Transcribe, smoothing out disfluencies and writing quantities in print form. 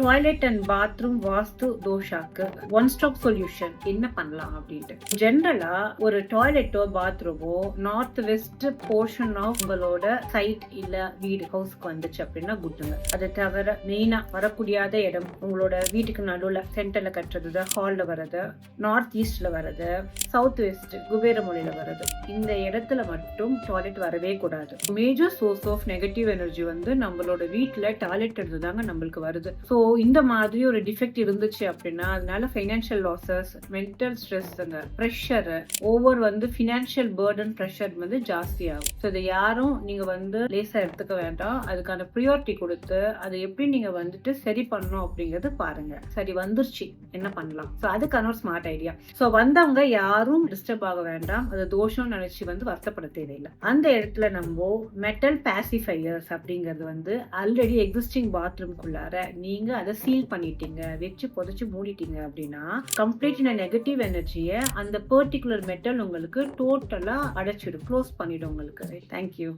Toilet and bathroom vastu தோஷாக்கு one stop solution என்ன பண்ணலாம் அப்படின்ட்டு ஜென்ரலா ஒரு டாய்லெட்டோ பாத்ரூமோ நார்த் வெஸ்ட் போர்ஷன் ஆஃப் உங்களோட சைட் இல்ல வீடு ஹவுஸ்க்கு வந்துச்சு அப்படின்னா குட்டுங்க. அதை தவிர மெயினா வரக்கூடியாத இடம் உங்களோட வீட்டுக்கு நடுவுல சென்டர்ல கட்டுறது, ஹால்ல வர்றது, நார்த் ஈஸ்ட்ல வர்றது, சவுத் வெஸ்ட் குபேரமொழியில வர்றது, இந்த இடத்துல மட்டும் டாய்லெட் வரவே கூடாது. Major source of negative energy வந்து நம்மளோட வீட்டுல டாய்லெட் இருந்துதாங்க நம்மளுக்கு வருது. ஸோ இந்த மாதிரி ஒரு டிஃபெக்ட் இருந்துச்சு அப்படின்னா அதனால financial losses, mental stress, pressure, over வந்து ஃபினான்ஷியல் பர்டன் ப்ரெஷர் வந்து ஜாஸ்தி ஆகும். ஸோ இதை யாரும் நீங்க வந்து லேசா எடுத்துக்க வேண்டாம். அதுக்கான ப்ரியாரிட்டி கொடுத்து அதை எப்படி நீங்க வந்துட்டு சரி பண்ணணும் அப்படிங்கறது பாருங்க. சரி வந்துருச்சு என்ன பண்ணலாம். ஸோ அதுக்கான ஒரு ஸ்மார்ட் ஐடியா. ஸோ வந்தவங்க யாரும் டிஸ்டர்ப் ஆக வேண்டாம். அது தோஷம் நினைச்சு வந்து வருத்தப்பட தேவையில்லை. அந்த இடத்துல நம்ம மெட்டல் பாசிஃபையர்ஸ் அப்படிங்கிறது வந்து ஆல்ரெடி எக்ஸிஸ்டிங் பாத்ரூம்குள்ளார நீங்க அதை சீல் பண்ணிட்டீங்க, வச்சு புதைச்சு மூடிட்டீங்க அப்படின்னா கம்ப்ளீட் நெகட்டிவ் எனர்ஜியை அந்த பர்டிகுலர் மெட்டல் உங்களுக்கு டோட்டலா அடைச்சிடும், க்ளோஸ் பண்ணிடும் உங்களுக்கு. தேங்க்யூ.